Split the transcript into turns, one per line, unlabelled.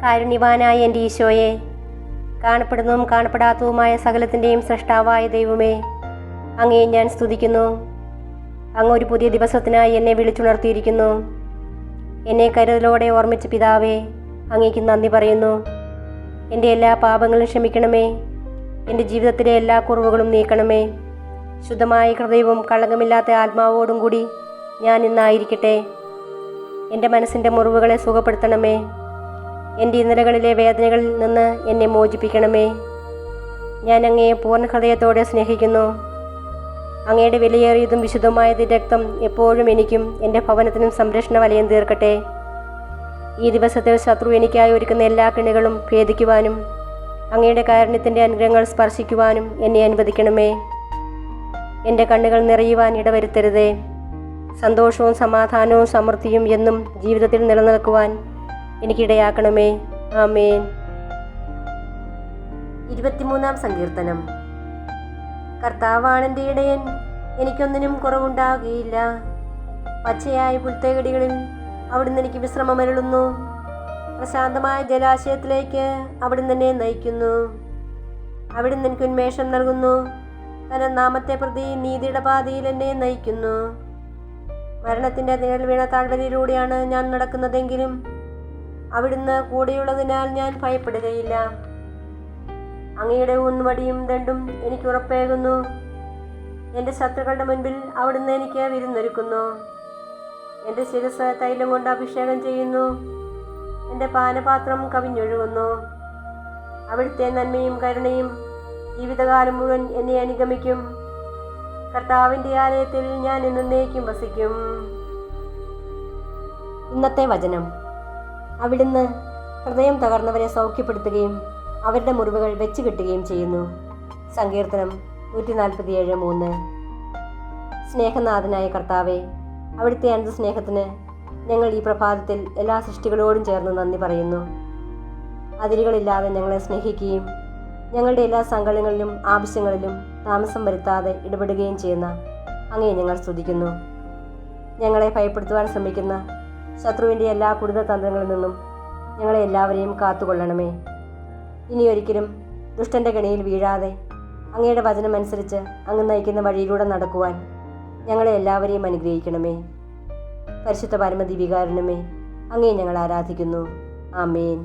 കാരുണ്യവാനായ എൻ്റെ ഈശോയെ, കാണപ്പെടുന്നതും കാണപ്പെടാത്തതുമായ സകലത്തിൻ്റെയും സൃഷ്ടാവായ ദൈവമേ, അങ്ങയെ ഞാൻ സ്തുതിക്കുന്നു. അങ്ങ് ഒരു പുതിയ ദിവസത്തിനായി എന്നെ വിളിച്ചുണർത്തിയിരിക്കുന്നു. എന്നെ കരുതലോടെ ഓർമ്മിച്ച പിതാവേ, അങ്ങേക്ക് നന്ദി പറയുന്നു. എൻ്റെ എല്ലാ പാപങ്ങളും ക്ഷമിക്കണമേ. എൻ്റെ ജീവിതത്തിലെ എല്ലാ കുറവുകളും നീക്കണമേ. ശുദ്ധമായ ഹൃദയവും കളങ്കമില്ലാത്ത ആത്മാവോടും കൂടി ഞാൻ ഇന്നായിരിക്കട്ടെ. എൻ്റെ മനസ്സിൻ്റെ മുറിവുകളെ സുഖപ്പെടുത്തണമേ. എൻ്റെ ഇന്നലകളിലെ വേദനകളിൽ നിന്ന് എന്നെ മോചിപ്പിക്കണമേ. ഞാൻ അങ്ങയെ പൂർണ്ണ ഹൃദയത്തോടെ സ്നേഹിക്കുന്നു. അങ്ങയുടെ വിലയേറിയതും വിശുദ്ധമായ രക്തം എപ്പോഴും എനിക്കും എൻ്റെ ഭവനത്തിനും സംരക്ഷണ വലയം തീർക്കട്ടെ. ഈ ദിവസത്തിൽ ശത്രു എനിക്കായി ഒരുക്കുന്ന എല്ലാ കെണികളും ഭേദിക്കുവാനും അങ്ങയുടെ കാരുണ്യത്തിൻ്റെ അനുഗ്രഹങ്ങൾ സ്പർശിക്കുവാനും എന്നെ അനുവദിക്കണമേ. എൻ്റെ കണ്ണുകൾ നിറയുവാൻ ഇടവരുത്തരുതേ. സന്തോഷവും സമാധാനവും സമൃദ്ധിയും എന്നും ജീവിതത്തിൽ നിലനിൽക്കുവാൻ എനിക്കിടയാക്കണമേ. ആമേൻ. 23-ാം സങ്കീർത്തനം. കർത്താവാണെൻ്റെ ഇടയൻ, എനിക്കൊന്നിനും കുറവുണ്ടാകുകയില്ല. പച്ചയായ പുൽത്തകിടികളിൽ അവിടുന്ന് എനിക്ക് വിശ്രമമരുളുന്നു. പ്രശാന്തമായ ജലാശയത്തിലേക്ക് അവിടുന്ന് എന്നെ നയിക്കുന്നു. അവിടുന്ന് എനിക്ക് ഉന്മേഷം നൽകുന്നു. തന്റെ നാമത്തെ പ്രതി നീതിയുടെ പാതയിൽ എന്നെ നയിക്കുന്നു. മരണത്തിൻ്റെ നിഴൽ വീണ താഴ്വരയിലൂടെയാണ് ഞാൻ നടക്കുന്നതെങ്കിലും അവിടുന്ന് കൂടെയുള്ളതിനാൽ ഞാൻ ഭയപ്പെടുകയില്ല. അങ്ങയുടെ ഊന്നുവടിയും ദണ്ഡും എനിക്ക് ഉറപ്പേകുന്നു. എൻ്റെ ശത്രുക്കളുടെ മുൻപിൽ അവിടുന്ന് എനിക്ക് വിരുന്നൊരുക്കുന്നു. എൻ്റെ ശിരസ് തൈലം കൊണ്ട് അഭിഷേകം ചെയ്യുന്നു. എൻ്റെ പാനപാത്രം കവിഞ്ഞൊഴുകുന്നു. അവിടുത്തെ നന്മയും കരുണയും ജീവിതകാലം മുഴുവൻ എന്നെ അനുഗമിക്കും. കർത്താവിൻ്റെ ആലയത്തിൽ ഞാൻ എന്നേക്കും വസിക്കും. ഇന്നത്തെ വചനം. അവിടുന്ന് ഹൃദയം തകർന്നവരെ സൗഖ്യപ്പെടുത്തുകയും അവരുടെ മുറിവുകൾ വെച്ച് കെട്ടുകയും ചെയ്യുന്നു. സങ്കീർത്തനം 147:3. സ്നേഹനാഥനായ കർത്താവെ, അവിടുത്തെ അനന്ത സ്നേഹത്തിന് ഞങ്ങൾ ഈ പ്രഭാതത്തിൽ എല്ലാ സൃഷ്ടികളോടും ചേർന്ന് നന്ദി പറയുന്നു. അതിരുകളില്ലാതെ ഞങ്ങളെ സ്നേഹിക്കുകയും ഞങ്ങളുടെ എല്ലാ സങ്കടങ്ങളിലും ആവശ്യങ്ങളിലും താമസം വരുത്താതെ ഇടപെടുകയും ചെയ്യുന്ന അങ്ങയെ ഞങ്ങൾ സ്തുതിക്കുന്നു. ഞങ്ങളെ ഭയപ്പെടുത്തുവാൻ ശ്രമിക്കുന്ന ശത്രുവിൻ്റെ എല്ലാ കുടിതതന്ത്രങ്ങളിൽ നിന്നും ഞങ്ങളെ എല്ലാവരെയും കാത്തുകൊള്ളണമേ. ഇനിയൊരിക്കലും ദുഷ്ടൻ്റെ കെണിയിൽ വീഴാതെ അങ്ങയുടെ വചനമനുസരിച്ച് അങ്ങ് നയിക്കുന്ന വഴിയിലൂടെ നടക്കുവാൻ ഞങ്ങളെ എല്ലാവരെയും അനുഗ്രഹിക്കണമേ. പരിശുദ്ധ പരമദിവ്യകാരുണ്യമേ, അങ്ങയെ ഞങ്ങൾ ആരാധിക്കുന്നു. ആമേൻ.